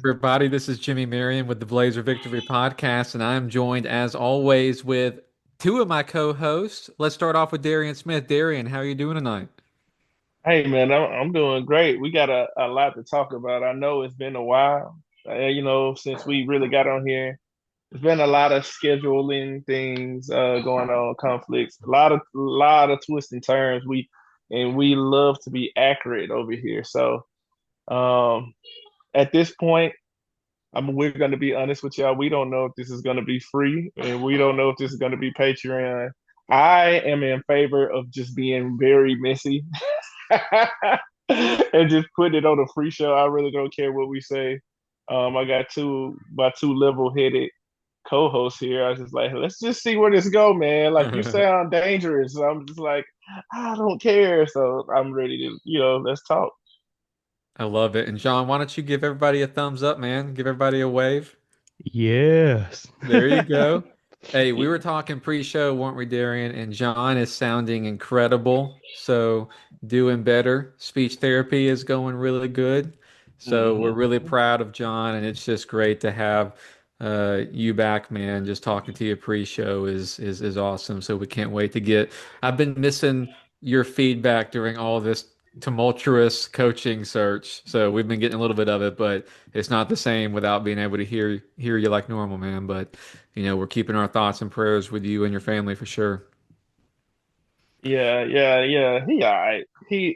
everybody? This is Jimmy Marion with the Blazer Victory Podcast, and I'm joined, as always, with two of my co-hosts. Let's start off with Darian Smith. Darian, how are you doing tonight? Hey man, I'm doing great. We got a lot to talk about. I know it's been a while, since we really got on here. There's been a lot of scheduling things going on, conflicts, a lot of twists and turns. We love to be accurate over here. So um, at this point, we're going to be honest with y'all. We don't know if this is going to be free, and we don't know if this is going to be Patreon. I am in favor of just being very messy and just putting it on a free show. I really don't care what we say. I got two level-headed co-hosts here. I was just like, let's just see where this go, man. Like you sound dangerous. So I'm just like, I don't care. So I'm ready to, let's talk. I love it. And John, why don't you give everybody a thumbs up, man? Give everybody a wave. Yes. There you go. Hey, we were talking pre-show, weren't we, Darian? And John is sounding incredible. So doing better. Speech therapy is going really good. So we're Hmm. really proud of John, and it's just great to have you back, man. Just talking to you pre-show is awesome. So we can't wait to get. I've been missing your feedback during all this tumultuous coaching search. So we've been getting a little bit of it, but it's not the same without being able to hear you like normal, man. But we're keeping our thoughts and prayers with you and your family for sure. Yeah, yeah, yeah. He all right. He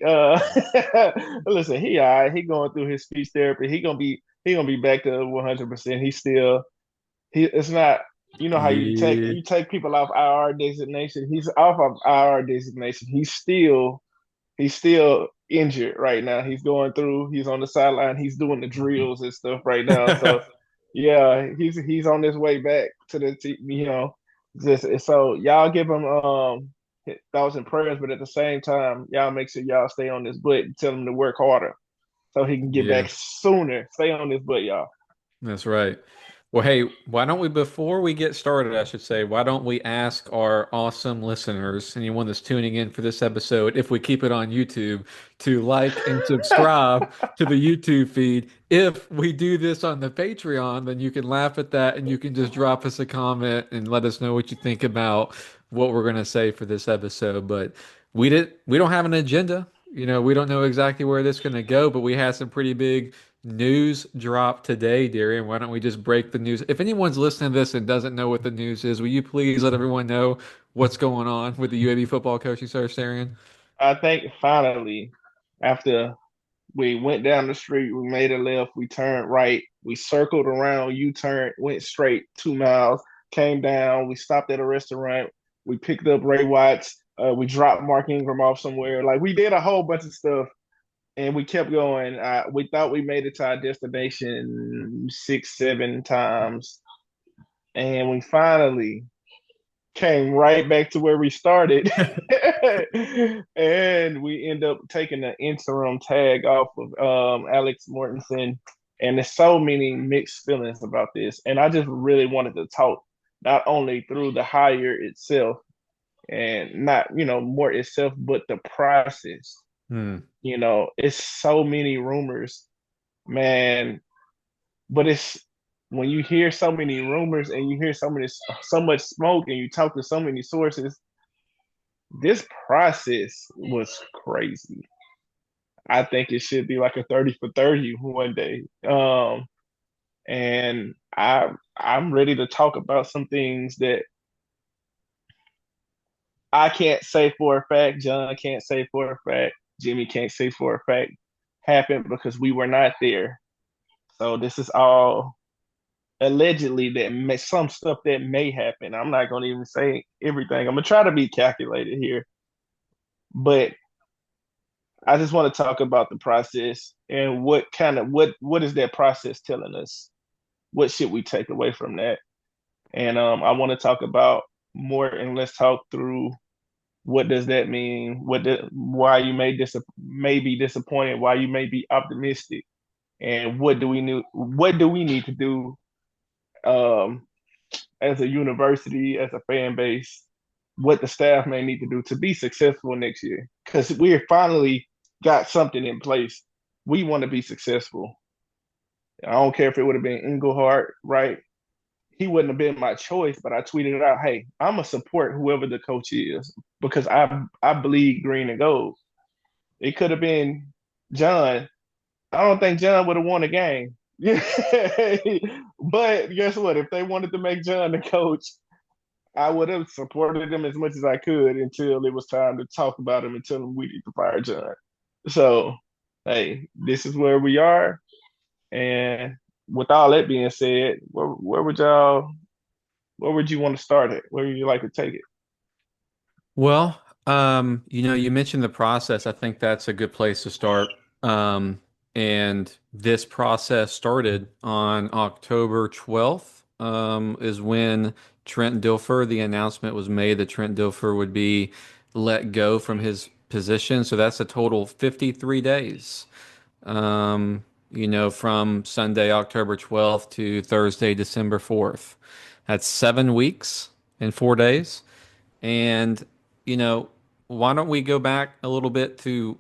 listen, he all right. He going through his speech therapy. He gonna be back to 100%. He it's not, you know how you take Yeah. you take people off IR designation. He's off of IR designation. He's still injured right now. He's on the sideline. He's doing the drills and stuff right now. So yeah, he's on his way back to the just so y'all give him thoughts and prayers, but at the same time, y'all make sure y'all stay on this butt and tell him to work harder so he can get back Yeah. sooner. Stay on this butt, y'all. That's right. Well, hey, why don't we, before we get started, I should say, why don't we ask our awesome listeners, anyone that's tuning in for this episode, if we keep it on YouTube, to like and subscribe to the YouTube feed. If we do this on the Patreon, then you can laugh at that and you can just drop us a comment and let us know what you think about what we're going to say for this episode. But we don't have an agenda. We don't know exactly where this is going to go, but we had some pretty big news drop today, Darian. Why don't we just break the news? If anyone's listening to this and doesn't know what the news is, will you please let everyone know what's going on with the UAB football coaching search, Darian? I think finally, after we went down the street, we made a left, we turned right, we circled around, U-turned, went straight 2 miles, came down, we stopped at a restaurant, we picked up Ray Watts, we dropped Mark Ingram off somewhere. Like we did a whole bunch of stuff and we kept going. We thought we made it to our destination 6, 7 times. And we finally came right back to where we started. And we end up taking the interim tag off of Alex Mortensen. And there's so many mixed feelings about this. And I just really wanted to talk not only through the hire itself and not, more itself, but the process. Hmm. It's so many rumors, man. But it's when you hear so many rumors and you hear so much smoke and you talk to so many sources, this process was crazy. I think it should be like a 30 for 30 one day. And I'm ready to talk about some things that I can't say for a fact, John can't say for a fact, Jimmy can't say for a fact happened because we were not there. So this is all allegedly some stuff that may happen. I'm not going to even say everything. I'm going to try to be calculated here, but I just want to talk about the process and what is that process telling us? What should we take away from that? And I want to talk about more and let's talk through what does that mean? Why you may be disappointed? Why you may be optimistic? And what do we need to do um, as a university, as a fan base, what the staff may need to do to be successful next year. Because we finally got something in place. We want to be successful. I don't care if it would have been Englehart, right? He wouldn't have been my choice, but I tweeted out, "Hey, I'm gonna support whoever the coach is because I bleed green and gold." It could have been John. I don't think John would have won a game. Yeah, but guess what? If they wanted to make John the coach, I would have supported him as much as I could until it was time to talk about him and tell him we need to fire John. So, hey, this is where we are. And with all that being said, where would you want to start at? Where would you like to take it? Well, you mentioned the process. I think that's a good place to start. And this process started on October 12th, is when Trent Dilfer, the announcement was made that Trent Dilfer would be let go from his position. So that's a total 53 days. From Sunday, October 12th to Thursday, December 4th. That's 7 weeks and 4 days. And, you know, why don't we go back a little bit to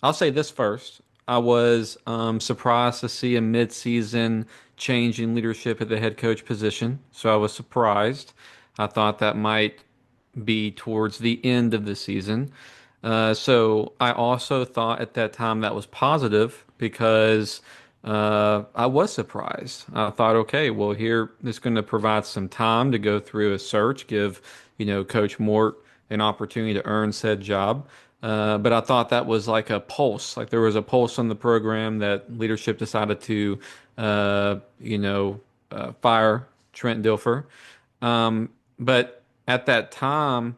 I'll say this first. I was surprised to see a mid-season change in leadership at the head coach position. So I was surprised. I thought that might be towards the end of the season. So I also thought at that time that was positive because I was surprised. I thought, okay, well, here it's going to provide some time to go through a search, give, Coach Mort an opportunity to earn said job. But I thought that was like a pulse, like there was a pulse on the program that leadership decided to, fire Trent Dilfer. But at that time,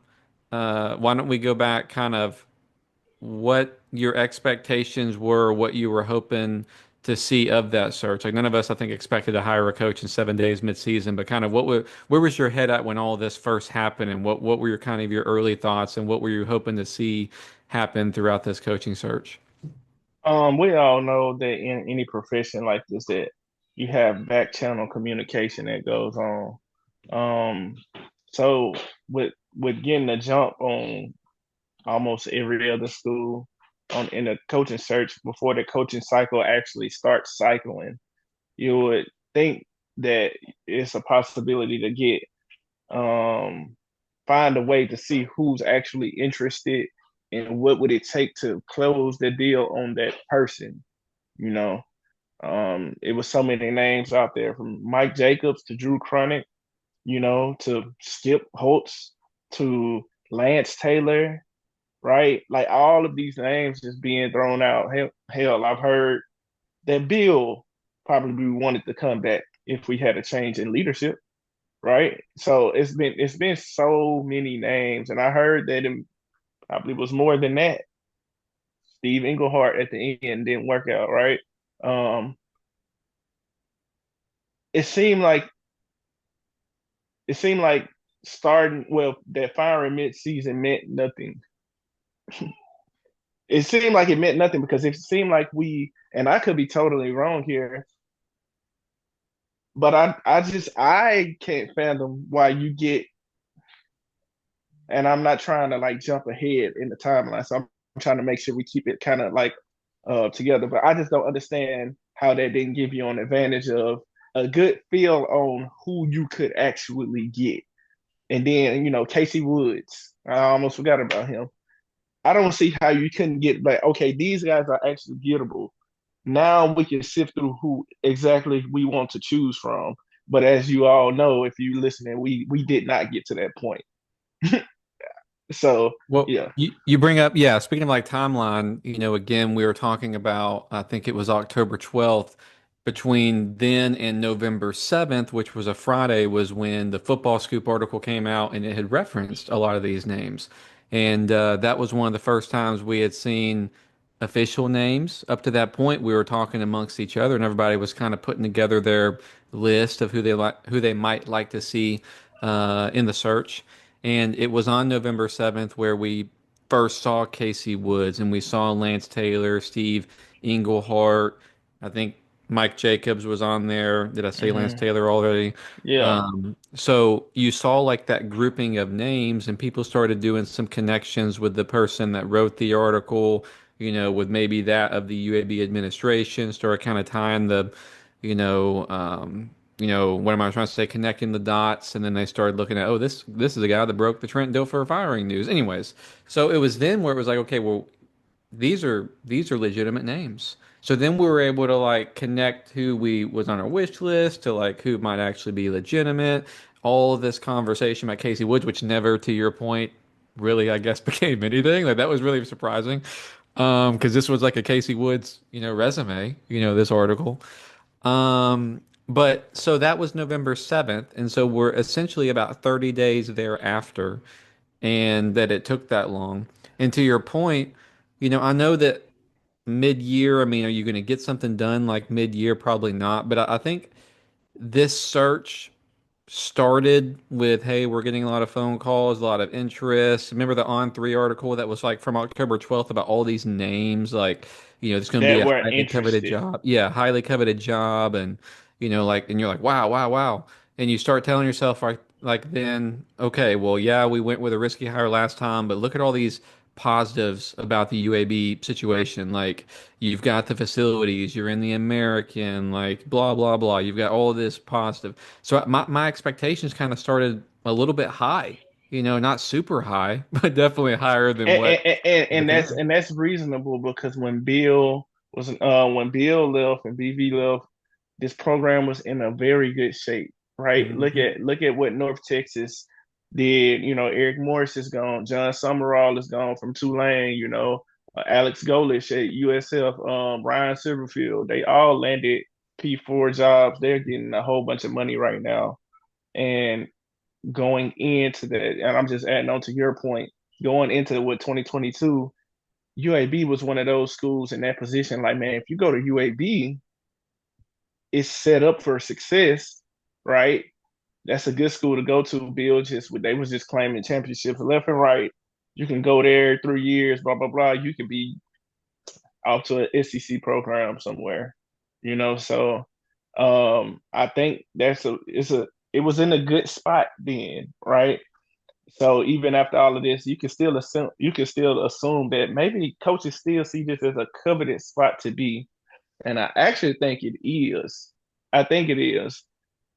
why don't we go back kind of what your expectations were, what you were hoping to see of that search? Like none of us, I think, expected to hire a coach in 7 days mid-season, but kind of where was your head at when all this first happened, and what were your kind of your early thoughts, and what were you hoping to see happen throughout this coaching search? We all know that in any profession like this, that you have back channel communication that goes on. Um, so with getting a jump on almost every other school on in the coaching search before the coaching cycle actually starts cycling, you would think that it's a possibility to get um find a way to see who's actually interested and what would it take to close the deal on that person, you know. It was so many names out there from Mike Jacobs to Drew Cronick, to Skip Holtz to Lance Taylor, right? Like all of these names just being thrown out. Hell, I've heard that Bill probably wanted to come back if we had a change in leadership, right? So it's been so many names, and I heard that it probably was more than that. Steve Englehart at the end didn't work out, right? Um, it seemed like it seemed like starting well that firing mid-season meant nothing. It seemed like it meant nothing because it seemed like and I could be totally wrong here, but I can't fathom why you get, and I'm not trying to like jump ahead in the timeline, so I'm trying to make sure we keep it kind of like together. But I just don't understand how that didn't give you an advantage of a good feel on who you could actually get. And then, Casey Woods, I almost forgot about him. I don't see how you couldn't get like, okay, these guys are actually gettable. Now we can sift through who exactly we want to choose from. But as you all know, if you listening, we did not get to that point. So Well, yeah. you bring up, yeah, speaking of like timeline, again, we were talking about, I think it was October 12th, between then and November 7th, which was a Friday, was when the Football Scoop article came out and it had referenced a lot of these names. And that was one of the first times we had seen official names. Up to that point, we were talking amongst each other, and everybody was kind of putting together their list of who they might like to see in the search. And it was on November 7th where we first saw Casey Woods and we saw Lance Taylor, Steve Englehart. I think Mike Jacobs was on there. Did I say Lance Hmm. Taylor already? Yeah. So you saw like that grouping of names, and people started doing some connections with the person that wrote the article. with maybe that of the UAB administration, started kind of tying the, you know, what am I trying to say, connecting the dots, and then they started looking at, oh, this is the guy that broke the Trent Dilfer firing news. Anyways, so it was then where it was like, okay, well, these are legitimate names. So then we were able to like connect who we was on our wish list to like who might actually be legitimate. All of this conversation about Casey Woods, which never, to your point, really, I guess, became anything. Like that was really surprising. Because this was like a Casey Woods, resume, this article. But so that was November 7th, and so we're essentially about 30 days thereafter, and that it took that long. And to your point, I know that mid-year, I mean, are you going to get something done like mid-year? Probably not. But I think this search started with, hey, we're getting a lot of phone calls, a lot of interest. Remember the On3 article that was like from October 12th about all these names, like, there's going to be that a were highly coveted interested. job. Yeah, highly coveted job. And, like, and you're like, wow, wow, wow. And you start telling yourself, like then, okay, well, yeah, we went with a risky hire last time, but look at all these positives about the UAB situation. Like, you've got the facilities, you're in the American, like, blah, blah, blah. You've got all this positive. So my expectations kind of started a little bit high, not super high, but definitely higher than and, what and, and, it and that's became. and that's reasonable because when Bill left and BV left, this program was in a very good shape, right? Look Hmm. at look at what North Texas did. Eric Morris is gone, John Summerall is gone from Tulane. Alex Golesh at USF, Ryan Silverfield, they all landed P4 jobs. They're getting a whole bunch of money right now, and going into that, and I'm just adding on to your point, going into what 2022, UAB was one of those schools in that position. Like, man, if you go to UAB, it's set up for success, right? That's a good school to go to. Bill just they was just claiming championships left and right. You can go there 3 years, blah blah blah. You could be off to an SEC program somewhere, So I think it was in a good spot then, right? So even after all of this, you can still assume that maybe coaches still see this as a coveted spot to be, and I actually think it is. I think it is,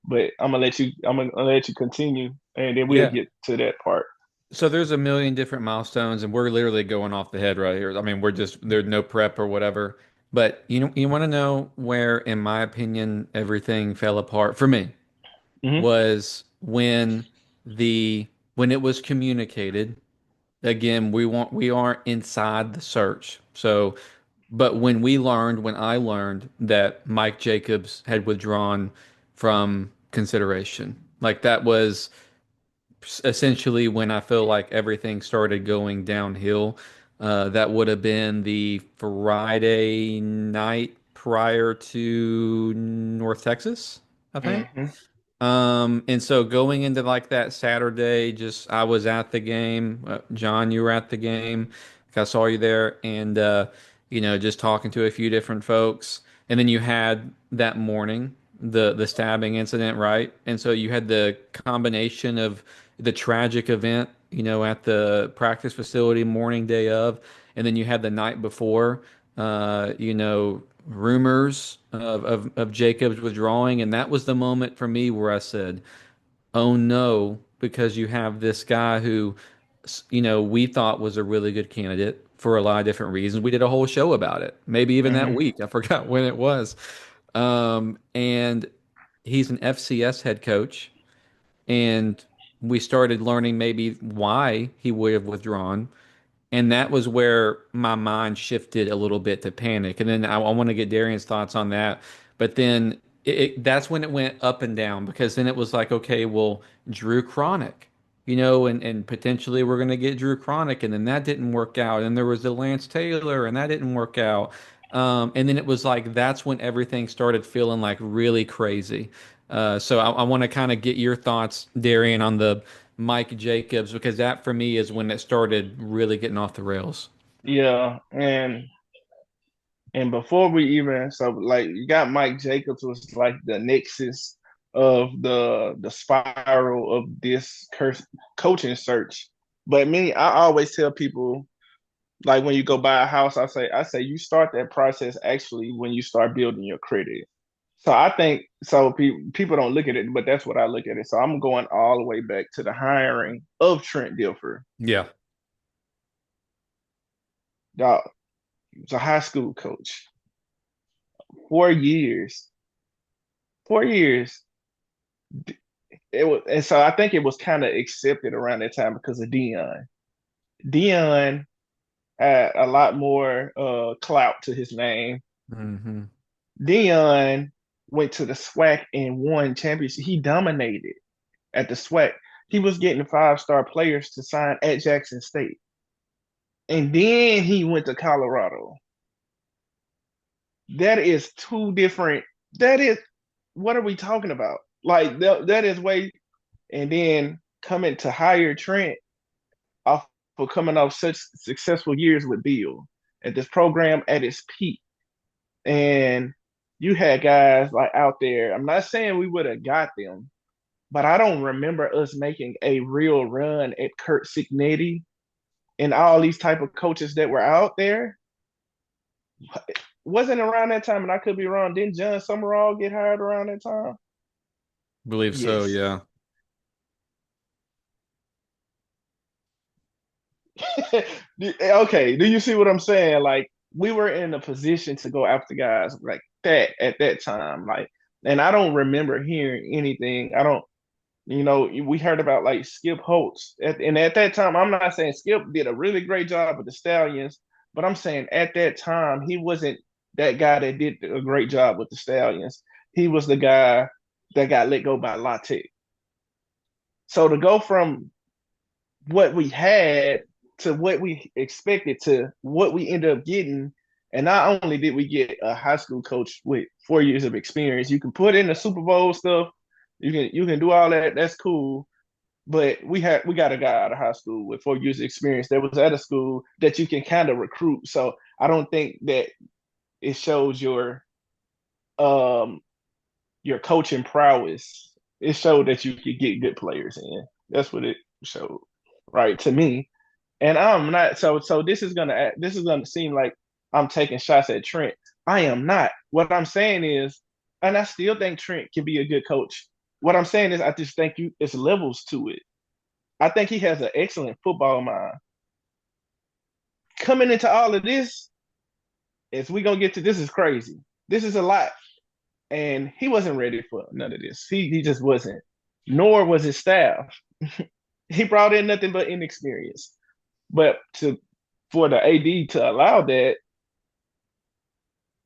but I'm gonna let you continue, and then we'll Yeah. get to that part. So there's a million different milestones, and we're literally going off the head right here. I mean, there's no prep or whatever. But you want to know where, in my opinion, everything fell apart for me Hmm. was when it was communicated. Again, we aren't inside the search. So, but when I learned that Mike Jacobs had withdrawn from consideration, like that was essentially when I feel like everything started going downhill. That would have been the Friday night prior to North Texas, I think. Hmm. And so going into like that Saturday, just I was at the game. John, you were at the game. I saw you there, and just talking to a few different folks. And then you had that morning the stabbing incident, right? And so you had the combination of the tragic event, at the practice facility morning day of, and then you had the night before, rumors of Jacobs withdrawing, and that was the moment for me where I said, "Oh no," because you have this guy who, we thought was a really good candidate for a lot of different reasons. We did a whole show about it, maybe even that Hmm. week. I forgot when it was. And he's an FCS head coach, and we started learning maybe why he would have withdrawn. And that was where my mind shifted a little bit to panic. And then I want to get Darian's thoughts on that. But then that's when it went up and down because then it was like, okay, well, Drew Chronic, and potentially we're going to get Drew Chronic. And then that didn't work out. And there was the Lance Taylor, and that didn't work out. And then it was like, that's when everything started feeling like really crazy. So I want to kind of get your thoughts, Darian, on the Mike Jacobs because that for me is when it started really getting off the rails. Yeah, and before we even so like you got Mike Jacobs was like the nexus of the spiral of this coaching search. But I always tell people Like when you go buy a house, I say you start that process actually when you start building your credit. So I think so. People don't look at it, but that's what I look at it. So I'm going all the way back to the hiring of Trent Dilfer. Yeah. Dog, he was a high school coach, 4 years, 4 years. It was, and so I think it was kind of accepted around that time because of Dion. Dion had a lot more clout to his name. Hmm. Dion went to the SWAC and won championship. He dominated at the SWAC. He was getting 5-star players to sign at Jackson State. And then he went to Colorado. That is two different. That is what are we talking about? Like that is way. And then coming to hire Trent off for coming off such successful years with Bill at this program at its peak. And you had guys like out there. I'm not saying we would have got them, but I don't remember us making a real run at Kurt Signetti and all these type of coaches that were out there. Wasn't around that time, and I could be wrong. Didn't John Summerall get hired around that time? Believe so, Yes. yeah. Okay, do you see what I'm saying? Like we were in a position to go after guys like that at that time. Like, and I don't remember hearing anything. I don't, we heard about like Skip Holtz, and at that time, I'm not saying Skip did a really great job with the Stallions, but I'm saying at that time he wasn't that guy that did a great job with the Stallions. He was the guy that got let go by Latte. So to go from what we had to what we expected to what we ended up getting. And not only did we get a high school coach with 4 years of experience, you can put in the Super Bowl stuff, you can do all that. That's cool. But we got a guy out of high school with 4 years of experience that was at a school that you can kind of recruit. So I don't think that it shows um your coaching prowess. It showed that you could get good players in. That's what it showed, right? To me. And I'm not so this is gonna seem like I'm taking shots at Trent. I am not. What I'm saying is, and I still think Trent can be a good coach. What I'm saying is I just think it's levels to it. I think he has an excellent football mind. Coming into all of this, as we gonna get to this is crazy. This is a lot. And he wasn't ready for none of this. He just wasn't. Nor was his staff. He brought in nothing but inexperience. But for the AD to allow that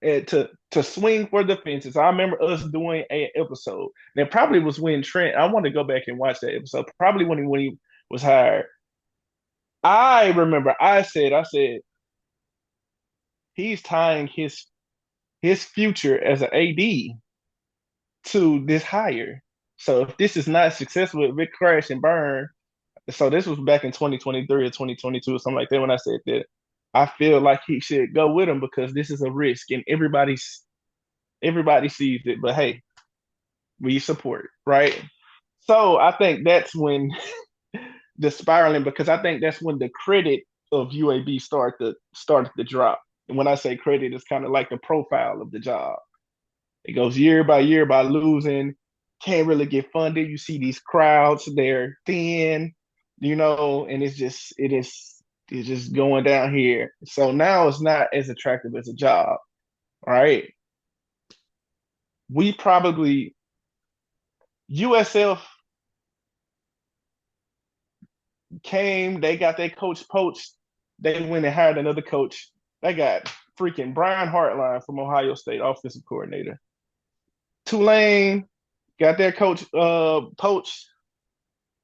and to swing for the fences, I remember us doing an episode. That probably was when Trent. I want to go back and watch that episode. Probably when he was hired. I remember I said he's tying his future as an AD to this hire. So if this is not successful with Rick Crash and Burn, so this was back in 2023 or 2022 or something like that when I said that. I feel like he should go with him because this is a risk and everybody sees it. But hey, we support it, right? So I think that's when the spiraling because I think that's when the credit of UAB started to drop. And when I say credit, it's kind of like the profile of the job. It goes year by year by losing, can't really get funded. You see these crowds, they're thin, and it's just going down here. So now it's not as attractive as a job, right? We probably USF came, they got their coach poached, they went and hired another coach. They got freaking Brian Hartline from Ohio State, offensive coordinator. Tulane got their coach poached.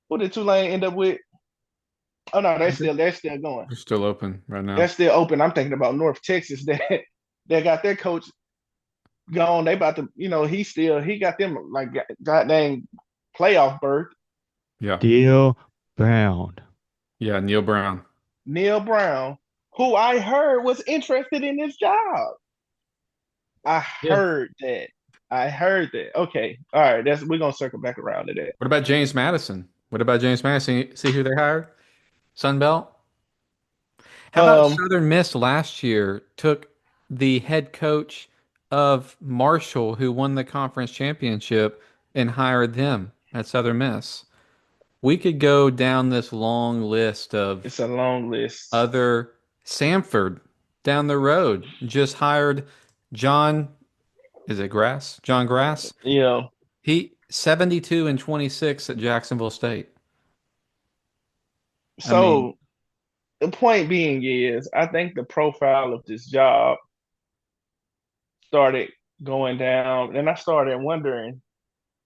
Who did Tulane end up with? Oh no, they're still going. They're still open right They're now. still open. I'm thinking about North Texas that they got their coach gone. They about to, he got them like goddamn playoff berth. Yeah. Still bound. Yeah, Neil Brown. Neil Brown, who I heard was interested in this job. I Yeah. heard that. I heard that. Okay, all right. We're gonna circle back around to that. What about James Madison? What about James Madison? See who they hired? Sunbelt? How about Um, Southern Miss last year took the head coach of Marshall, who won the conference championship, and hired them at Southern Miss? We could go down this long list of it's a long list. other Samford down the road just hired John, is it Grass? John Grass? You know, He 72 and 26 at Jacksonville State. I mean, so the point being is, I think the profile of this job started going down, and I started wondering.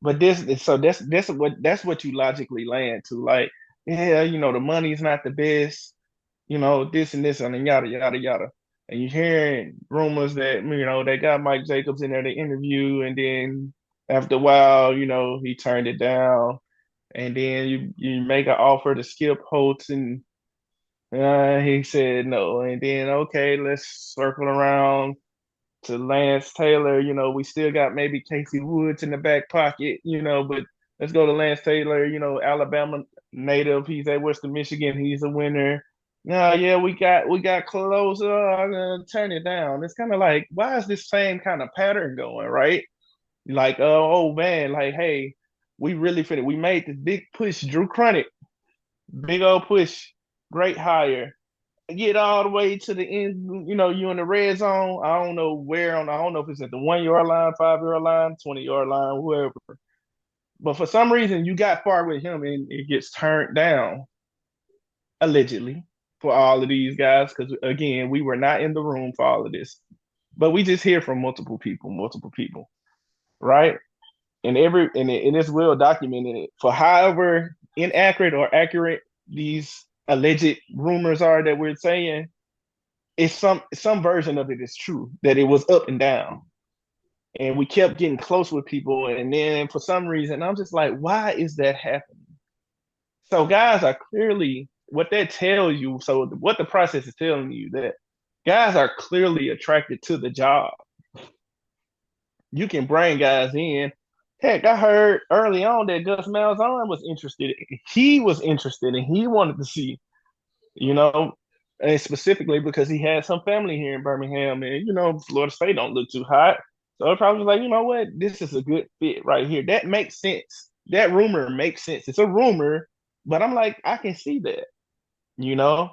But that's what you logically land to. Like, yeah, the money's not the best, this and this and yada yada yada. And you're hearing rumors that they got Mike Jacobs in there to interview, and then after a while, he turned it down, and then you make an offer to Skip Holtz, and he said no, and then okay, let's circle around to Lance Taylor. We still got maybe Casey Woods in the back pocket, but let's go to Lance Taylor, Alabama native. He's at Western Michigan. He's a winner. No, yeah, we got close. I'm gonna turn it down. It's kind of like, why is this same kind of pattern going, right? Like, oh man, like, hey, we really fit it. We made this big push, Drew Cronick, big old push, great hire, get all the way to the end, you in the red zone. I don't know where I don't know if it's at the 1 yard line, 5 yard line, 20 yard line, whoever. But for some reason, you got far with him and it gets turned down, allegedly, for all of these guys. Because again, we were not in the room for all of this. But we just hear from multiple people, right? And it's well documented for however inaccurate or accurate these alleged rumors are that we're saying, it's some version of it is true, that it was up and down, and we kept getting close with people, and then for some reason I'm just like, why is that happening? So guys are clearly, what that tells you, so what the process is telling you, that guys are clearly attracted to the job. You can bring guys in. Heck, I heard early on that Gus Malzahn was interested. He was interested and he wanted to see, you know, and specifically because he had some family here in Birmingham, and Florida State don't look too hot, so it probably was like, you know what, this is a good fit right here. That makes sense. That rumor makes sense. It's a rumor, but I'm like, I can see that. You know,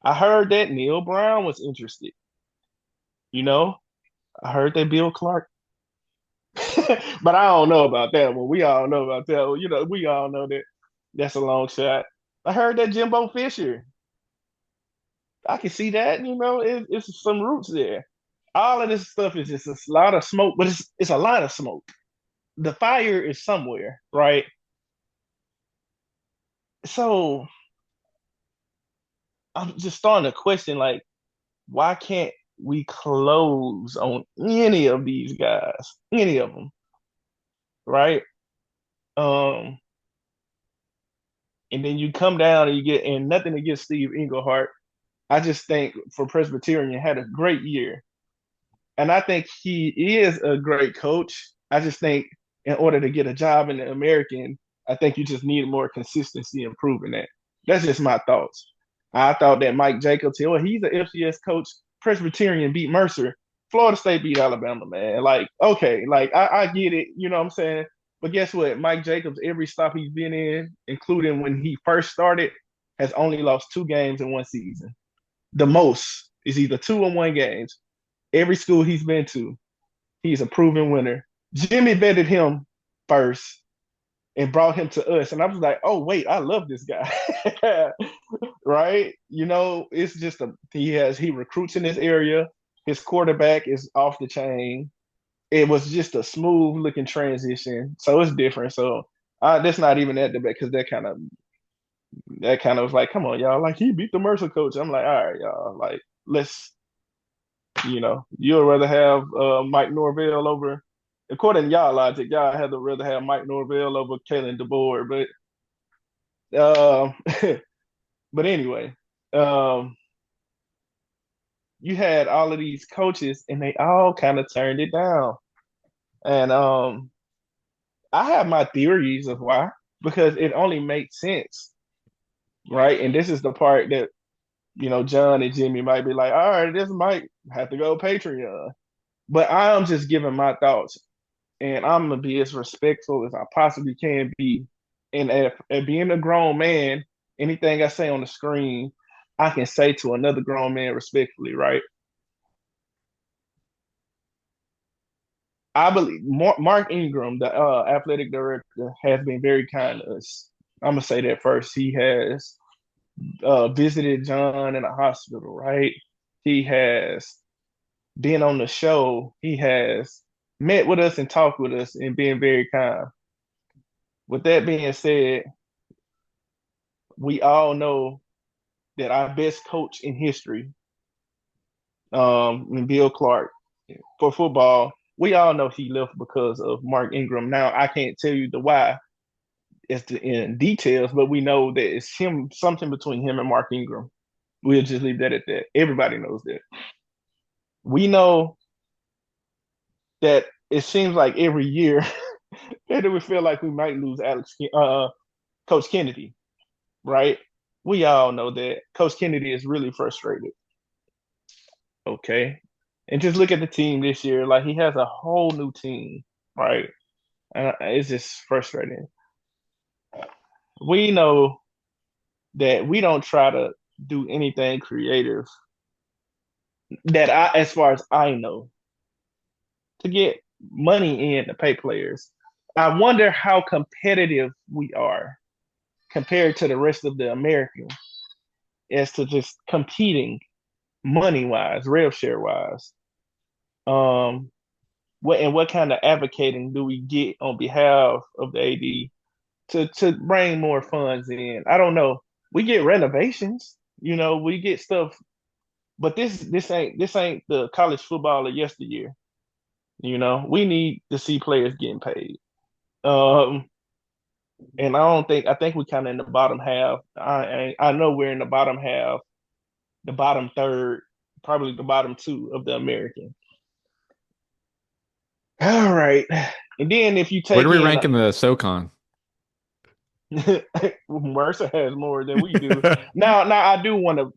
I heard that Neil Brown was interested. You know, I heard that Bill Clark, but I don't know about that one. We all know about that one. We all know that that's a long shot. I heard that Jimbo Fisher. I can see that. It's some roots there. All of this stuff is just a lot of smoke, but it's a lot of smoke. The fire is somewhere, right? So I'm just starting to question, like, why can't we close on any of these guys, any of them, right? Um, and then you come down and you get, and nothing against Steve Englehart. I just think for Presbyterian had a great year, and I think he is a great coach. I just think in order to get a job in the American, I think you just need more consistency in proving that. That's just my thoughts. I thought that Mike Jacobs, well, he's an FCS coach. Presbyterian beat Mercer. Florida State beat Alabama, man. Like, okay, like I get it, you know what I'm saying? But guess what? Mike Jacobs, every stop he's been in, including when he first started, has only lost 2 games in one season. The most is either 2 or 1 games. Every school he's been to, he's a proven winner. Jimmy vetted him first and brought him to us. And I was like, oh, wait, I love this guy. Right? It's just he recruits in this area. His quarterback is off the chain. It was just a smooth looking transition. So it's different. So that's not even that debate, because that kind of was like, come on, y'all. Like, he beat the Mercer coach. I'm like, all right, y'all. Like, let's, you'd rather have Mike Norvell over, according to y'all logic, y'all had to rather have Mike Norvell over Kalen DeBoer. But but anyway, um, you had all of these coaches and they all kind of turned it down. And I have my theories of why, because it only makes sense, right? And this is the part that John and Jimmy might be like, all right, this might have to go Patreon. But I'm just giving my thoughts, and I'm gonna be as respectful as I possibly can be. And at being a grown man, anything I say on the screen, I can say to another grown man respectfully, right? I believe Mark Ingram, the athletic director, has been very kind to us. I'm gonna say that first. He has visited John in a hospital, right? He has been on the show. He has met with us and talked with us and been very kind. With that being said, we all know that our best coach in history, Bill Clark, for football, we all know he left because of Mark Ingram. Now I can't tell you the why in details, but we know that it's him, something between him and Mark Ingram. We'll just leave that at that. Everybody knows that. We know that it seems like every year that we feel like we might lose Coach Kennedy, right? We all know that Coach Kennedy is really frustrated. Okay, and just look at the team this year. Like he has a whole new team, right? And it's just frustrating. We know that we don't try to do anything creative as far as I know, to get money in to pay players. I wonder how competitive we are compared to the rest of the Americans as to just competing money wise, rev share wise. Um, what kind of advocating do we get on behalf of the AD to bring more funds in? I don't know. We get renovations, we get stuff, but this ain't the college football of yesteryear. We need to see players getting paid. Um, and I think we're kind of in the bottom half. I know we're in the bottom half, the bottom third, probably the bottom two of the American. All right. And then if you Where do take we in rank in the SoCon? Mercer has more than we do. Now I do want to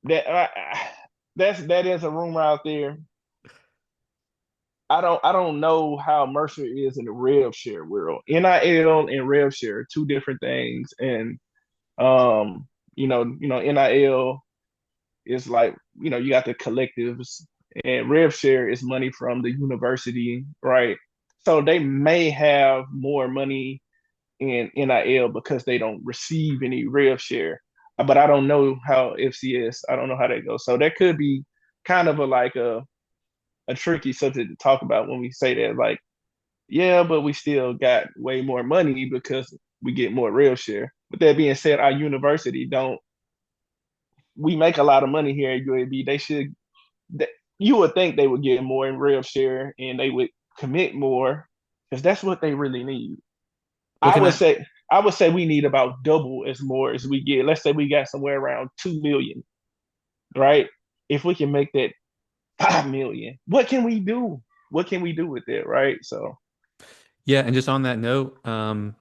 that that is a rumor out there. I don't know how Mercer is in the rev share world. NIL and rev share are two different things, and NIL is like you got the collectives, and rev share is money from the university, right? So they may have more money in NIL because they don't receive any rev share. But I don't know how FCS. I don't know how that goes. So that could be kind of a tricky subject to talk about when we say that. Like, yeah, but we still got way more money because we get more rev share. With that being said, our university don't. We make a lot of money here at UAB. They should. You would think they would get more in rev share and they would commit more because that's what they really need. Well, I can would I? say I would say we need about double as more as we get. Let's say we got somewhere around 2 million, right? If we can make that 5 million, what can we do? What can we do with it, right? So Yeah, and just on that note, one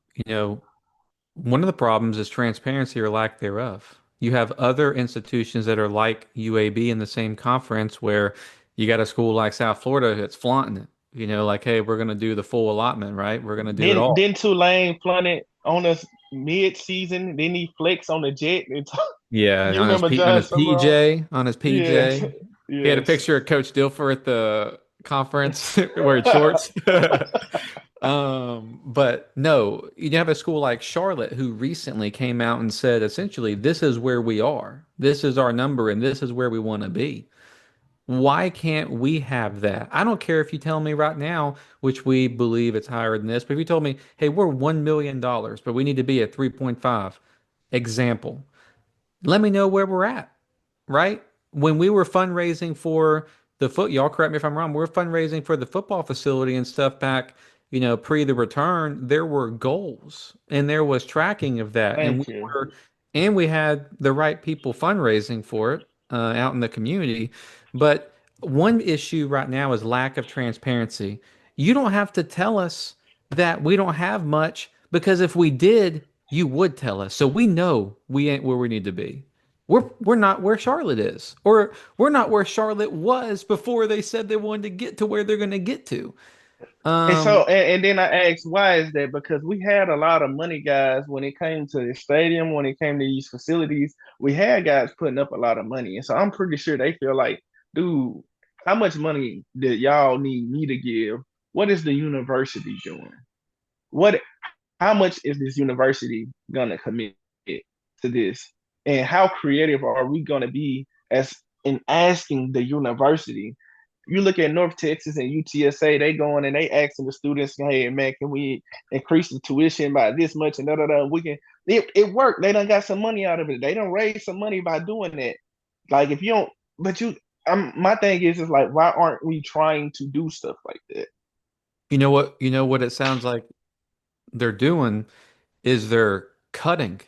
of the problems is transparency or lack thereof. You have other institutions that are like UAB in the same conference where you got a school like South Florida that's flaunting it. Like, hey, we're going to do the full allotment, right? We're going to do it all. then Tulane flooded on us mid season. Then he flex on the jet. Yeah, You remember John Simone? On his Yes, PJ, he had a yes. picture of Coach Dilfer at the conference wearing shorts. But no, you have a school like Charlotte who recently came out and said essentially, this is where we are. This is our number and this is where we want to be. Why can't we have that? I don't care if you tell me right now, which we believe it's higher than this, but if you told me, hey, we're $1 million, but we need to be at 3.5, example, let me know where we're at, right? When we were fundraising for y'all correct me if I'm wrong, we're fundraising for the football facility and stuff back, pre the return, there were goals and there was tracking of that. Thank you. And we had the right people fundraising for it out in the community. But one issue right now is lack of transparency. You don't have to tell us that we don't have much because if we did, you would tell us. So we know we ain't where we need to be. We're not where Charlotte is, or we're not where Charlotte was before they said they wanted to get to where they're going to get to. And so, Um, and then I asked, why is that? Because we had a lot of money guys when it came to the stadium, when it came to these facilities, we had guys putting up a lot of money. And so I'm pretty sure they feel like, dude, how much money did y'all need me to give? What is the university doing? What, how much is this university gonna commit to this? And how creative are we gonna be as in asking the university? You look at North Texas and UTSA, they going and they asking the students, hey man, can we increase the tuition by this much and da da da. We can it worked. They done got some money out of it. They done raised some money by doing that. Like if you don't, but you, my thing is like, why aren't we trying to do stuff like that? you know what it sounds like they're doing is they're cutting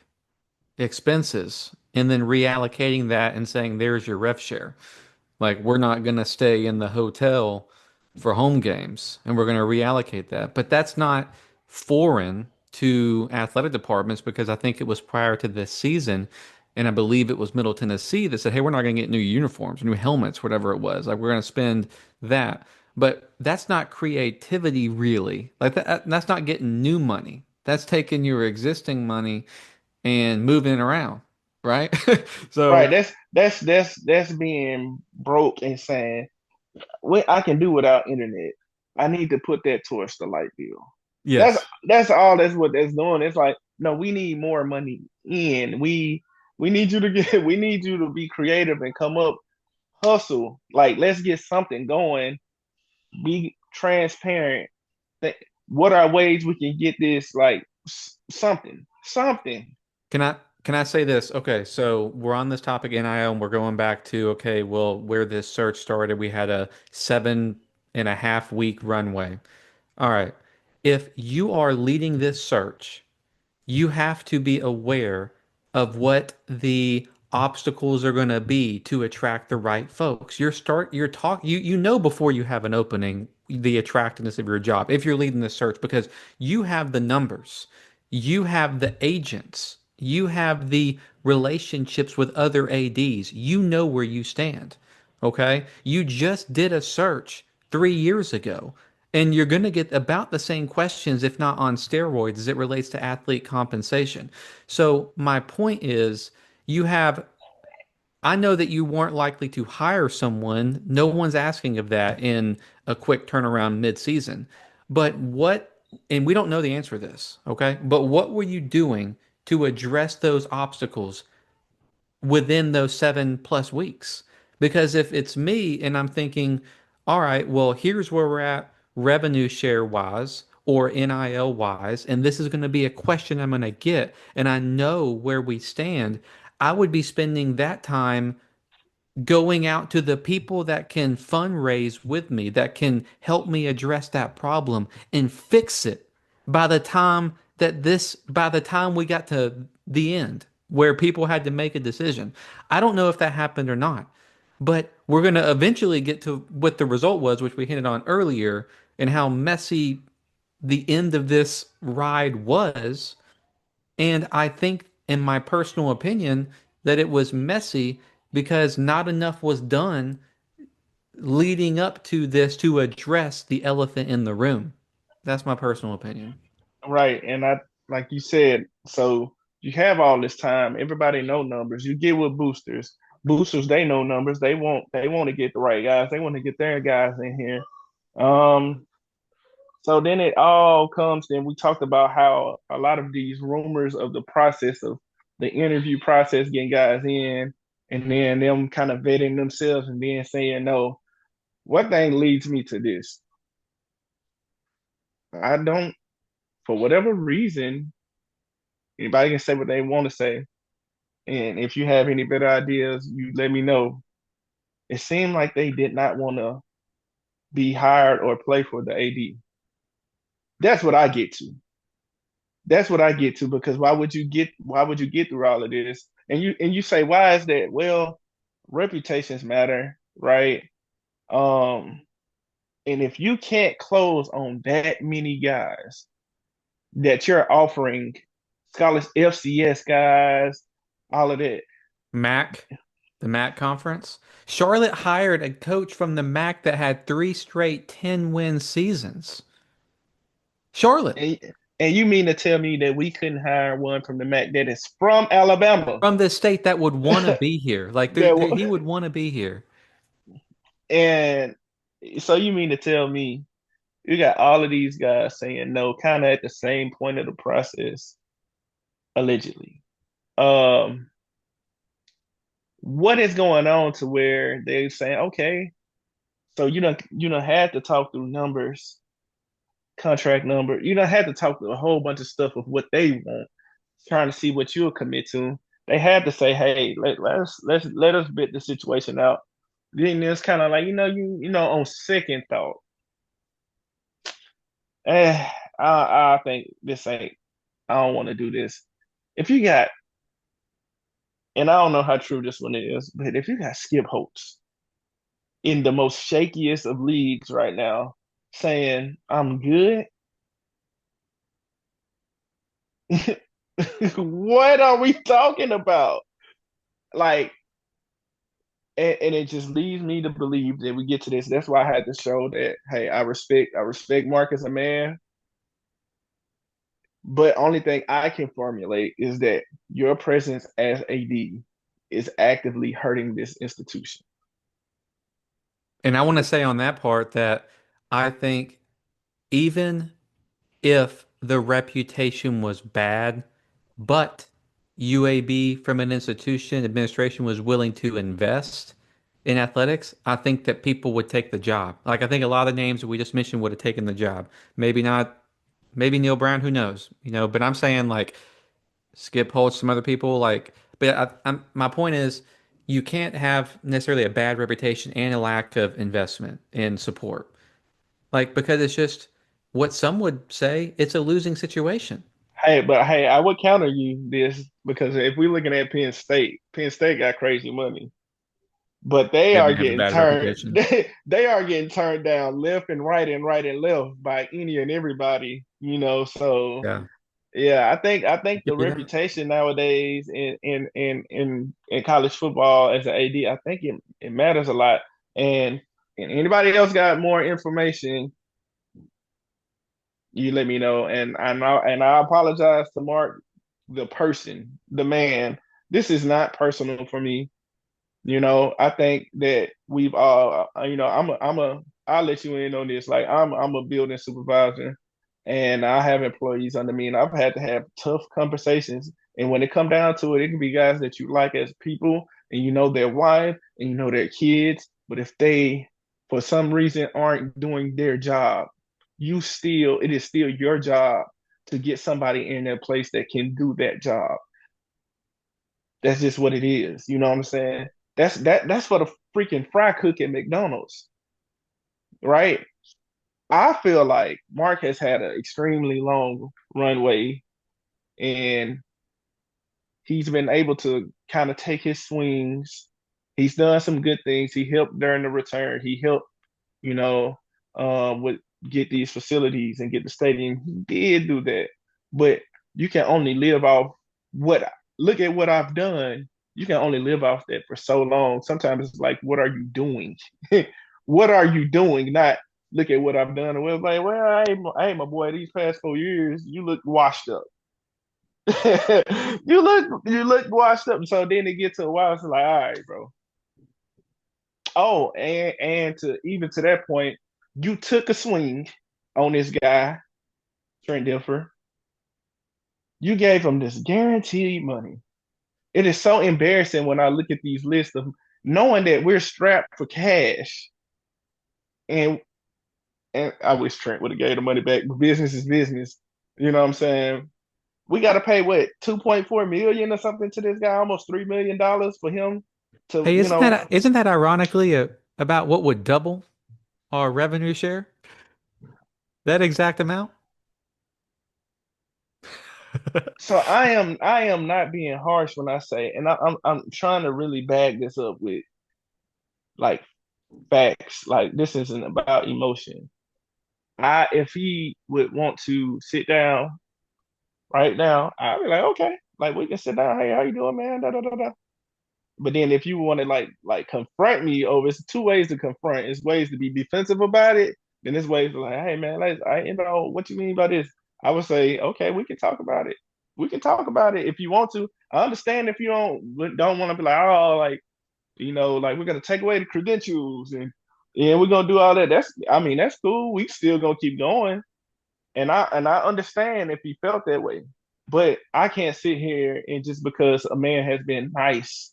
expenses and then reallocating that and saying, there's your ref share. Like, we're not going to stay in the hotel for home games and we're going to reallocate that. But that's not foreign to athletic departments because I think it was prior to this season. And I believe it was Middle Tennessee that said, hey, we're not going to get new uniforms, new helmets, whatever it was. Like, we're going to spend that. But that's not creativity, really. Like, that's not getting new money. That's taking your existing money and moving it around, right? Right. So, That's being broke and saying what I can do without internet. I need to put that towards the light bill. That's yes. that's all that's what that's doing. It's like, no, we need more money in. We need you to get we need you to be creative and come up, hustle. Like let's get something going, be transparent. Th- what are ways we can get this like something? Something. Can I say this? Okay, so we're on this topic NIL and we're going back to okay, well, where this search started, we had a 7.5 week runway. All right. If you are leading this search, you have to be aware of what the obstacles are going to be to attract the right folks. You know before you have an opening the attractiveness of your job if you're leading the search because you have the numbers, you have the agents, you have the relationships with other ADs. You know where you stand. Okay? You just did a search 3 years ago. And you're going to get about the same questions, if not on steroids, as it relates to athlete compensation. So, my point is, you have, I know that you weren't likely to hire someone. No one's asking of that in a quick turnaround mid-season. But what, and we don't know the answer to this, okay? But what were you doing to address those obstacles within those 7+ weeks? Because if it's me and I'm thinking, all right, well, here's where we're at revenue share wise or NIL wise, and this is going to be a question I'm going to get, and I know where we stand, I would be spending that time going out to the people that can fundraise with me, that can help me address that problem and fix it by the time we got to the end where people had to make a decision. I don't know if that happened or not, but we're going to eventually get to what the result was, which we hinted on earlier, and how messy the end of this ride was. And I think, in my personal opinion, that it was messy because not enough was done leading up to this to address the elephant in the room. That's my personal opinion. Right. And I like you said, so you have all this time, everybody know numbers. You get with boosters. Boosters, they know numbers. They want to get the right guys. They want to get their guys in here. Um, so then it all comes, and we talked about how a lot of these rumors of the process of the interview process getting guys in and then them kind of vetting themselves and then saying no. What thing leads me to this? I don't, for whatever reason, anybody can say what they want to say. And if you have any better ideas, you let me know. It seemed like they did not want to be hired or play for the AD. That's what I get to. That's what I get to because why would you get through all of this? And you say, why is that? Well, reputations matter, right? Um, and if you can't close on that many guys that you're offering scholars FCS guys, all of that, MAC, the MAC conference. Charlotte hired a coach from the MAC that had three straight 10-win seasons. Charlotte, And, and you mean to tell me that we couldn't hire one from the MAC that is from Alabama? from the state that would want to be here. Like he would want to be here. And so you mean to tell me you got all of these guys saying no, kind of at the same point of the process, allegedly. Um, what is going on to where they're saying, okay, so you don't have to talk through numbers, contract number. You don't have to talk through a whole bunch of stuff of what they want, trying to see what you'll commit to. They had to say, hey, let us bid the situation out. Then it's kind of like, you know, on second thought, I think this ain't. I don't want to do this. If you got, and I don't know how true this one is, but if you got Skip Holtz in the most shakiest of leagues right now, saying I'm good, what are we talking about? Like, and it just leads me to believe that we get to this. That's why I had to show that, hey, I respect Mark as a man, but only thing I can formulate is that your presence as AD is actively hurting this institution. And I want to say on that part that I think even if the reputation was bad, but UAB from an institution administration was willing to invest in athletics, I think that people would take the job. Like I think a lot of the names that we just mentioned would have taken the job. Maybe not, maybe Neil Brown, who knows? But I'm saying like Skip Holtz, some other people like, but my point is you can't have necessarily a bad reputation and a lack of investment and support. Like because it's just what some would say it's a losing situation. Hey, I would counter you this because if we're looking at Penn State got crazy money, but they Didn't are have a getting bad turned reputation. they are getting turned down left and right and right and left by any and everybody, so Yeah. yeah, I think Give the you that. reputation nowadays in college football as an AD, I think it matters a lot. And anybody else got more information, you let me know. And I apologize to Mark, the person, the man. This is not personal for me. I think that we've all, I'll let you in on this. Like I'm a building supervisor, and I have employees under me, and I've had to have tough conversations. And when it come down to it, it can be guys that you like as people, and you know their wife, and you know their kids. But if they, for some reason, aren't doing their job, it is still your job to get somebody in their place that can do that job. That's just what it is. You know what I'm saying? That's for the freaking fry cook at McDonald's, right? I feel like Mark has had an extremely long runway, and he's been able to kind of take his swings. He's done some good things. He helped during the return. He helped, you know, with get these facilities and get the stadium. He did do that, but you can only live off what. Look at what I've done. You can only live off that for so long. Sometimes it's like, what are you doing? What are you doing? Not look at what I've done. And we're like, well, I ain't my boy. These past 4 years, you look washed up. you look washed up. And so then it gets to a while, it's like, all right, bro. Oh, and to even to that point, you took a swing on this guy, Trent Dilfer. You gave him this guaranteed money. It is so embarrassing when I look at these lists of knowing that we're strapped for cash. And and I wish Trent would have gave the money back, but business is business. You know what I'm saying? We got to pay what 2.4 million or something to this guy, almost $3 million for him to, Hey, isn't that ironically about what would double our revenue share? That exact amount? So I am not being harsh when I say, and I'm trying to really bag this up with like facts. Like this isn't about emotion. If he would want to sit down right now, I'd be like, okay, like we can sit down. Hey, how you doing, man? Da, da, da, da. But then if you want to like confront me over, it's two ways to confront. It's ways to be defensive about it. Then it's ways to like, hey man, what you mean by this? I would say, okay, we can talk about it. We can talk about it if you want to. I understand if you don't want to be like, oh, like like we're gonna take away the credentials and we're gonna do all that. That's cool. We still gonna keep going. And I understand if he felt that way. But I can't sit here and just because a man has been nice,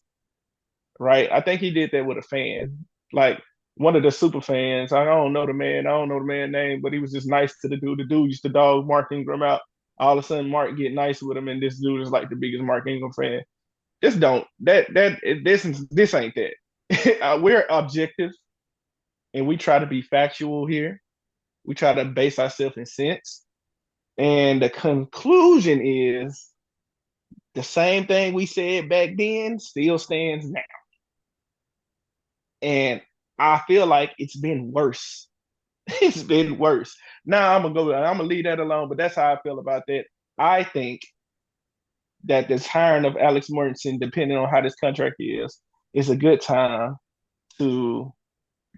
right? I think he did that with a fan. Like one of the super fans. I don't know the man. I don't know the man's name, but he was just nice to the dude. The dude used to dog Mark Ingram out. All of a sudden, Mark get nice with him, and this dude is like the biggest Mark Ingram fan. This don't that this ain't that. We're objective and we try to be factual here. We try to base ourselves in sense. And the conclusion is the same thing we said back then still stands now. And I feel like it's been worse. It's been worse. Now I'm gonna leave that alone, but that's how I feel about that. I think that this hiring of Alex Mortensen, depending on how this contract is a good time to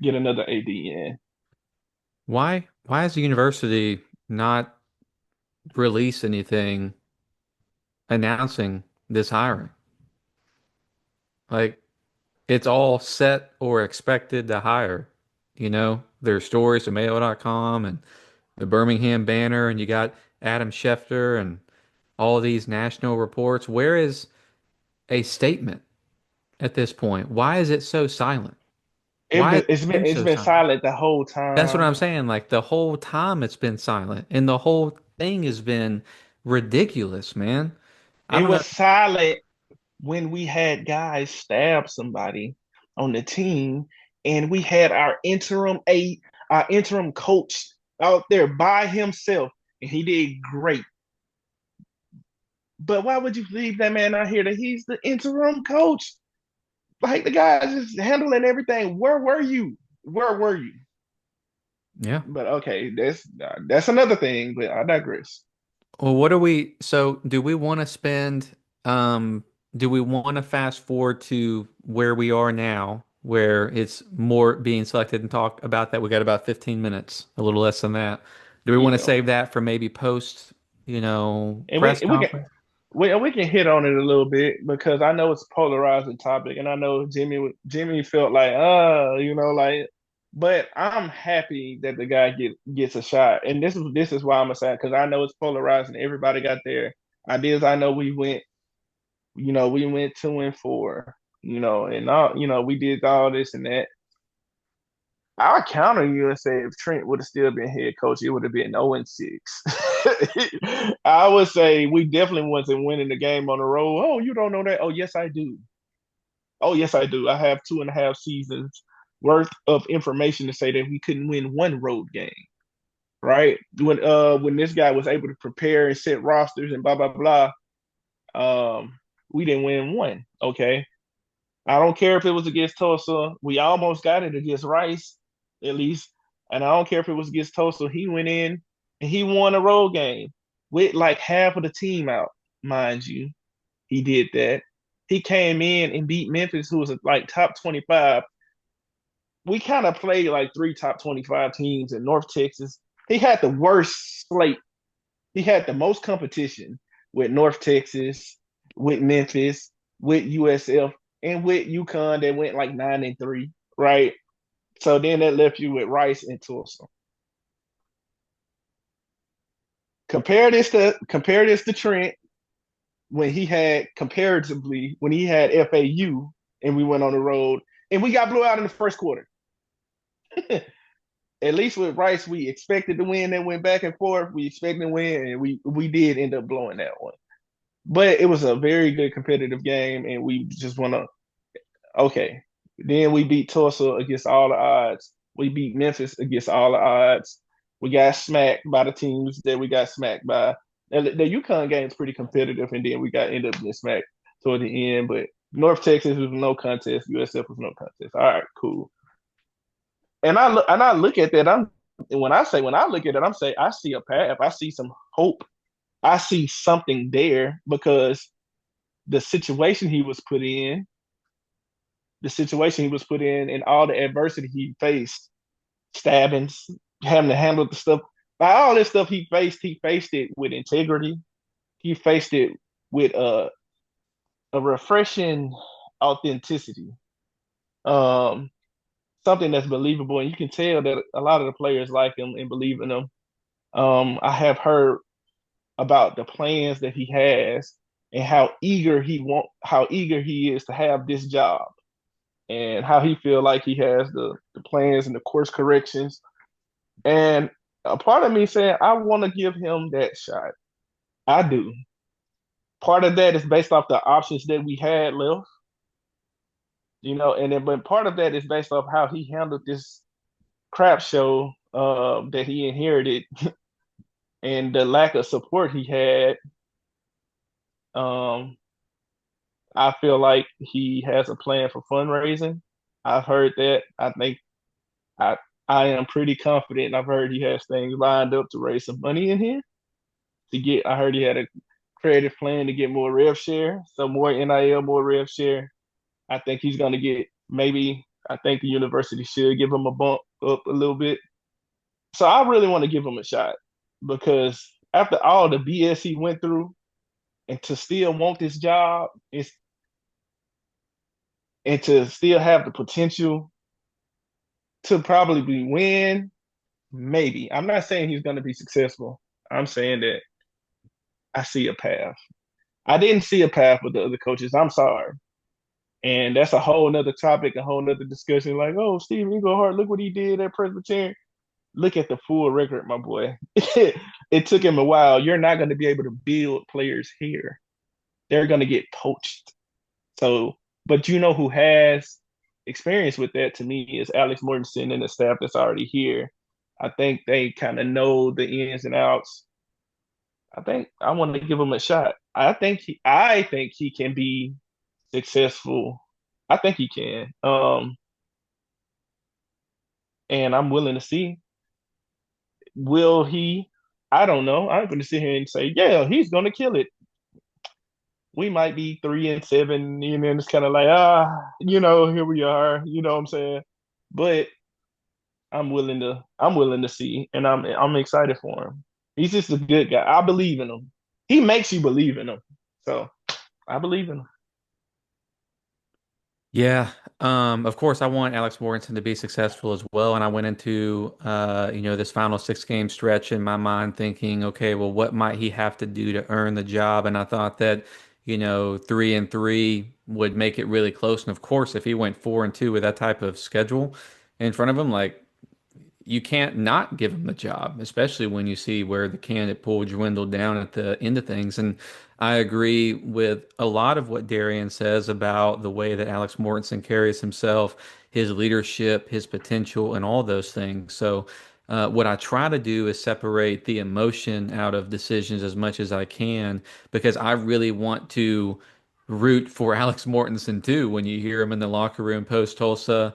get another AD in. Why is the university not release anything announcing this hiring? Like it's all set or expected to hire. There's stories to Mayo.com and the Birmingham Banner, and you got Adam Schefter and all of these national reports. Where is a statement at this point? Why is it so silent? Why has it been It's so been silent? silent the whole That's what time. I'm saying. Like the whole time it's been silent, and the whole thing has been ridiculous, man. I It don't know. was silent when we had guys stab somebody on the team, and we had our interim coach out there by himself, and he did great. But why would you leave that man out here that he's the interim coach? Like the guy is just handling everything. Where were you? Where were you? Yeah. But okay, that's another thing. But I digress. Well, what are we? So, do we want to um, do we want to fast forward to where we are now, where it's more being selected and talk about that? We got about 15 minutes, a little less than that. Do we want to Yeah, save that for maybe post, and press conference? we can hit on it a little bit because I know it's a polarizing topic, and I know Jimmy felt like but I'm happy that the guy gets a shot, and this is why I'm excited because I know it's polarizing. Everybody got their ideas. I know we went 2-4, and all we did all this and that. I'll counter you and say if Trent would have still been head coach, it would have been 0-6. I would say we definitely wasn't winning the game on the road. Oh, you don't know that? Oh, yes, I do. Oh, yes, I do. I have 2.5 seasons worth of information to say that we couldn't win one road game. Right? When this guy was able to prepare and set rosters and blah blah blah, we didn't win one. Okay. I don't care if it was against Tulsa. We almost got it against Rice, at least. And I don't care if it was against Tulsa. He went in and he won a road game with like half of the team out, mind you. He did that. He came in and beat Memphis, who was like top 25. We kind of played like three top 25 teams in North Texas. He had the worst slate. He had the most competition with North Texas, with Memphis, with USF, and with UConn that went like 9-3, right? So then that left you with Rice and Tulsa. Compare this to Trent when he had FAU and we went on the road and we got blew out in the first quarter. At least with Rice, we expected to win and went back and forth. We expected to win and we did end up blowing that one. But it was a very good competitive game, and we just want to okay. Then we beat Tulsa against all the odds. We beat Memphis against all the odds. We got smacked by the teams that we got smacked by. The UConn game is pretty competitive, and then we got ended up getting smacked toward the end. But North Texas was no contest. USF was no contest. All right, cool. And I look at that. When I look at it, I'm saying I see a path. I see some hope. I see something there because the situation he was put in the situation he was put in and all the adversity he faced, stabbings, having to handle the stuff. By all this stuff he faced it with integrity. He faced it with a refreshing authenticity. Um, Something that's believable, and you can tell that a lot of the players like him and believe in him. I have heard about the plans that he has and how eager he is to have this job, and how he feel like he has the plans and the course corrections. And a part of me saying I want to give him that shot. I do. Part of that is based off the options that we had left, and then but part of that is based off how he handled this crap show that he inherited and the lack of support he had. Um, I feel like he has a plan for fundraising. I've heard that. I I am pretty confident. I've heard he has things lined up to raise some money in here to get. I heard he had a creative plan to get more rev share, so more NIL, more rev share. I think he's going to get maybe. I think the university should give him a bump up a little bit. So I really want to give him a shot because after all the BS he went through, and to still want this job is and to still have the potential to probably win, maybe. I'm not saying he's going to be successful. I'm saying that I see a path. I didn't see a path with the other coaches. I'm sorry. And that's a whole nother topic, a whole nother discussion. Like, oh, Steve Englehart, look what he did at Presbyterian. Look at the full record, my boy. It took him a while. You're not going to be able to build players here. They're going to get poached. So, but who has experience with that to me is Alex Mortensen and the staff that's already here. I think they kind of know the ins and outs. I think I want to give him a shot. I think he can be successful. I think he can. And I'm willing to see. Will he? I don't know. I'm going to sit here and say, yeah, he's going to kill it. We might be 3-7, and then it's kind of like, here we are. You know what I'm saying? But I'm willing to see, and I'm excited for him. He's just a good guy. I believe in him. He makes you believe in him. So I believe in him. Yeah, of course, I want Alex Morganson to be successful as well. And I went into, this final 6 game stretch in my mind thinking, okay, well, what might he have to do to earn the job? And I thought that, 3-3 would make it really close. And of course, if he went 4-2 with that type of schedule in front of him, like you can't not give him the job, especially when you see where the candidate pool dwindled down at the end of things. And I agree with a lot of what Darian says about the way that Alex Mortensen carries himself, his leadership, his potential, and all those things. So, what I try to do is separate the emotion out of decisions as much as I can because I really want to root for Alex Mortensen too. When you hear him in the locker room post Tulsa,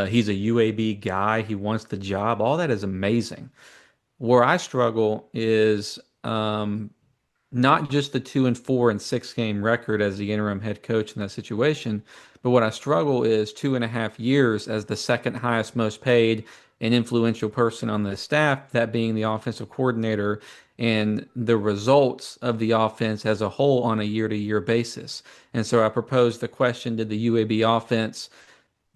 he's a UAB guy. He wants the job. All that is amazing. Where I struggle is not just the 2-4 and 6 game record as the interim head coach in that situation, but what I struggle is 2.5 years as the second highest most paid and influential person on the staff, that being the offensive coordinator, and the results of the offense as a whole on a year-to-year basis. And so I proposed the question, did the UAB offense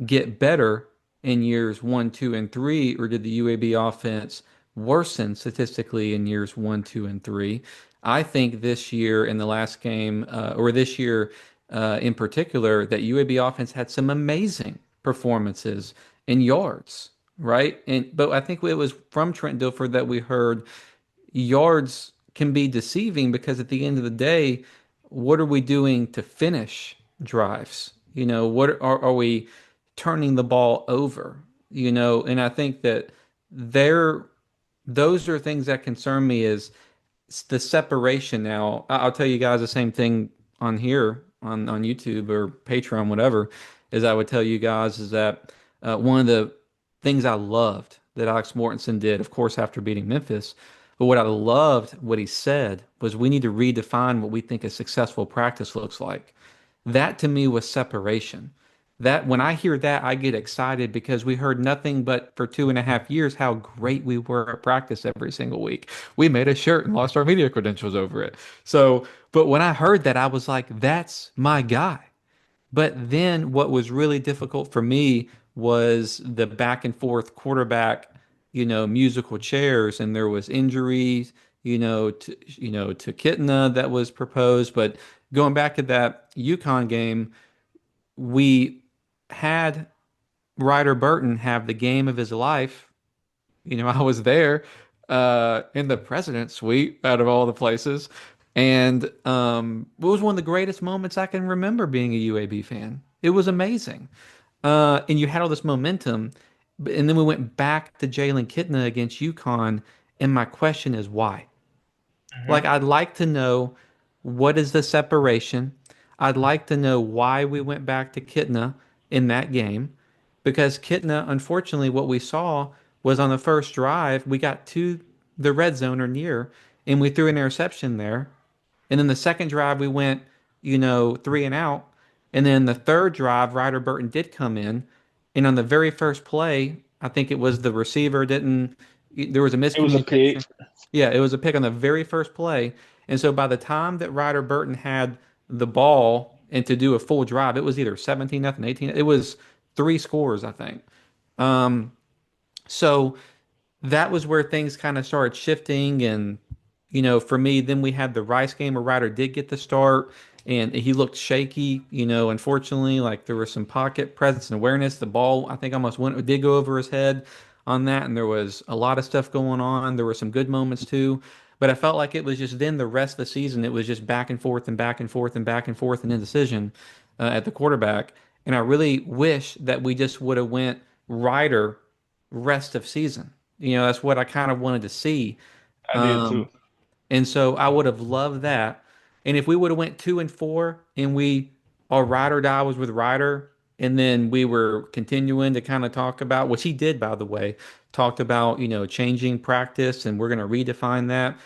get better in years 1, 2, and 3, or did the UAB offense worsen statistically in years 1, 2, and 3? I think this year in the last game, or this year in particular, that UAB offense had some amazing performances in yards, right? But I think it was from Trent Dilfer that we heard yards can be deceiving because at the end of the day, what are we doing to finish drives? What are we turning the ball over? And I think that there, those are things that concern me is the separation now. I'll tell you guys the same thing on here on YouTube or Patreon, whatever, as I would tell you guys is that one of the things I loved that Alex Mortensen did, of course, after beating Memphis, but what I loved what he said was we need to redefine what we think a successful practice looks like. That to me was separation. That when I hear that, I get excited because we heard nothing but for 2.5 years how great we were at practice every single week. We made a shirt and lost our media credentials over it. So, but when I heard that, I was like, that's my guy. But then what was really difficult for me was the back and forth quarterback, musical chairs, and there was injuries, to Kitna that was proposed. But going back to that Yukon game, we had Ryder Burton have the game of his life. I was there in the president's suite out of all the places. And it was one of the greatest moments I can remember being a UAB fan. It was amazing. And you had all this momentum. And then we went back to Jalen Kitna against UConn. And my question is why? Like, Mhm. I'd like to know what is the separation. I'd like to know why we went back to Kitna in that game. Because Kitna, unfortunately, what we saw was on the first drive, we got to the red zone or near, and we threw an interception there. And then the second drive, we went, 3 and out. And then the third drive, Ryder Burton did come in. And on the very first play, I think it was the receiver didn't, there was a It was a miscommunication. pick. Yeah, it was a pick on the very first play. And so by the time that Ryder Burton had the ball and to do a full drive, it was either 17 nothing, 18. It was three scores, I think. Um, so that was where things kind of started shifting. And, for me, then we had the Rice game where Ryder did get the start and he looked shaky, unfortunately, like there was some pocket presence and awareness. The ball, I think, almost did go over his head on that. And there was a lot of stuff going on. There were some good moments too. But I felt like it was just then the rest of the season, it was just back and forth and back and forth and back and forth and indecision at the quarterback. And I really wish that we just would have went Ryder rest of season. That's what I kind of wanted to see. I did Um, too. and so I would have loved that. And if we would have went 2-4 and our ride or die was with Ryder, and then we were continuing to kind of talk about, which he did, by the way, talked about, changing practice and we're going to redefine that.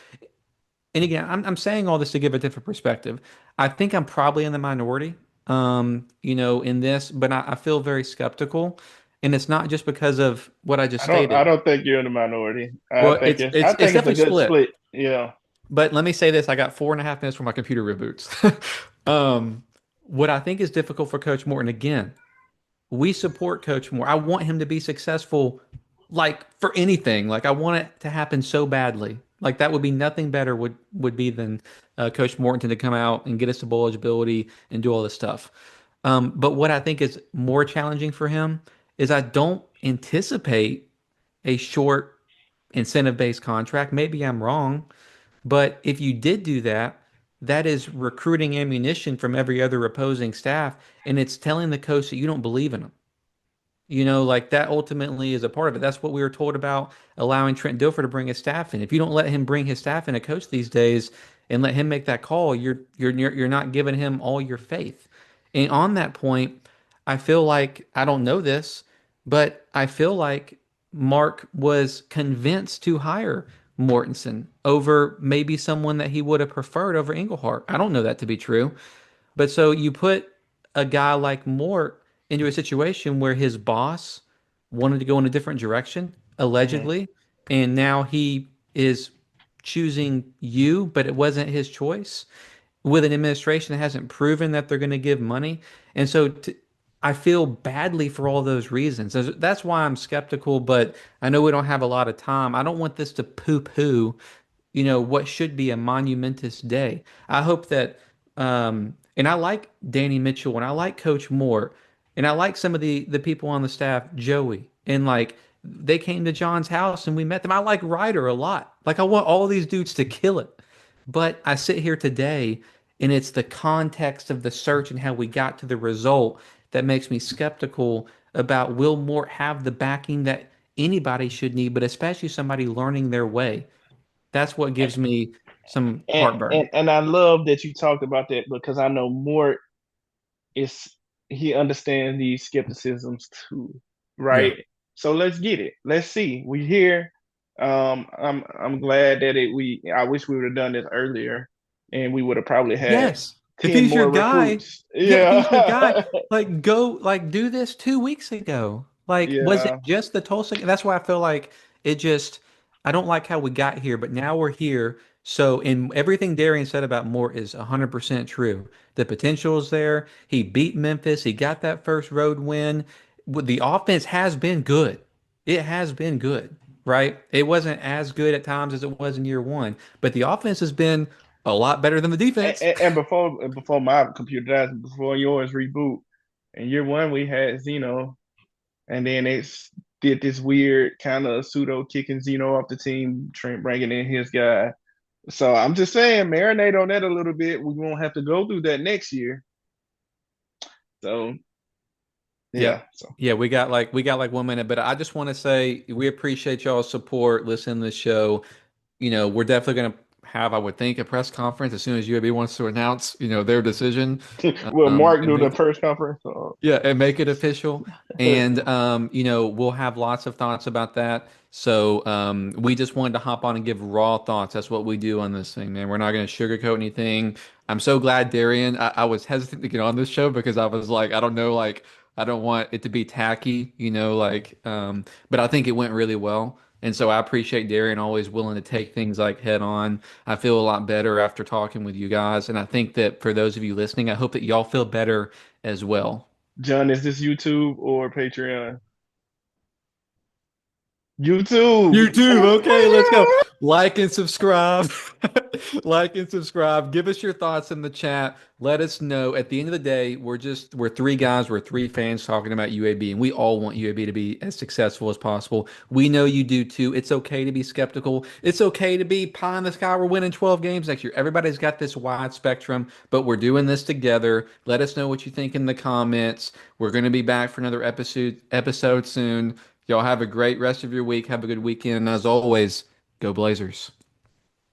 And again, I'm saying all this to give a different perspective. I think I'm probably in the minority, in this, but I feel very skeptical. And it's not just because of what I just I stated. don't think you're in the minority. Well, it's I it's it's think it's a definitely good split. split. Yeah. But let me say this, I got 4.5 minutes for my computer reboots. Um, what I think is difficult for Coach Morton, again, we support Coach Moore. I want him to be successful, like for anything. Like I want it to happen so badly. Like that would be nothing better would be than Coach Morton to come out and get us to bowl eligibility and do all this stuff. But what I think is more challenging for him is I don't anticipate a short incentive-based contract. Maybe I'm wrong, but if you did do that, that is recruiting ammunition from every other opposing staff, and it's telling the coach that you don't believe in them. Like that ultimately is a part of it. That's what we were told about allowing Trent Dilfer to bring his staff in. If you don't let him bring his staff in, a coach these days, and let him make that call, you're not giving him all your faith. And on that point, I feel like I don't know this, but I feel like Mark was convinced to hire Mortensen over maybe someone that he would have preferred over Englehart. I don't know that to be true. But so you put a guy like Mort into a situation where his boss wanted to go in a different direction, Hmm. allegedly, and now he is choosing you, but it wasn't his choice with an administration that hasn't proven that they're going to give money. And so I feel badly for all those reasons. That's why I'm skeptical, but I know we don't have a lot of time. I don't want this to poo-poo what should be a monumentous day. I hope that, and I like Danny Mitchell and I like Coach Moore and I like some of the people on the staff, Joey, and like they came to John's house and we met them. I like Ryder a lot. Like I want all these dudes to kill it. But I sit here today and it's the context of the search and how we got to the result that makes me skeptical about will Mort have the backing that anybody should need, but especially somebody learning their way. That's what gives me some heartburn. And I love that you talked about that because I know Mort is he understands these skepticisms too, Yeah. right? So let's get it. Let's see. We here. I'm glad that it we I wish we would have done this earlier and we would have probably had Yes. If 10 he's your more guy, recruits. yeah, if he's your guy, Yeah. like go like do this 2 weeks ago. Like, was it Yeah. just the Tulsa? That's why I feel like it just I don't like how we got here, but now we're here. So, in everything Darian said about Moore is 100% true. The potential is there. He beat Memphis. He got that first road win. The offense has been good. It has been good, right? It wasn't as good at times as it was in year one, but the offense has been a lot better than the defense. And before my computer dies, before yours reboot, in year one we had Zeno, and then did this weird kind of pseudo kicking Zeno off the team, Trent bringing in his guy. So I'm just saying, marinate on that a little bit. We won't have to go through that next year. So yeah. Yep. So Yeah, we got like 1 minute, but I just want to say we appreciate y'all's support, listening to the show. We're definitely going to have, I would think, a press conference as soon as UAB wants to announce, their decision, will Mark and do the make press conference? yeah, and make it official. And we'll have lots of thoughts about that. So we just wanted to hop on and give raw thoughts. That's what we do on this thing, man. We're not going to sugarcoat anything. I'm so glad, Darian. I was hesitant to get on this show because I was like, I don't know, like I don't want it to be tacky, but I think it went really well. And so I appreciate Darian always willing to take things like head on. I feel a lot better after talking with you guys. And I think that for those of you listening, I hope that y'all feel better as well. John, is this YouTube or Patreon? YouTube. YouTube. Okay, let's go. Like and subscribe. Like and subscribe. Give us your thoughts in the chat. Let us know. At the end of the day, we're three guys, we're three fans talking about UAB, and we all want UAB to be as successful as possible. We know you do too. It's okay to be skeptical. It's okay to be pie in the sky. We're winning 12 games next year. Everybody's got this wide spectrum, but we're doing this together. Let us know what you think in the comments. We're going to be back for another episode soon. Y'all have a great rest of your week. Have a good weekend. And as always, go Blazers.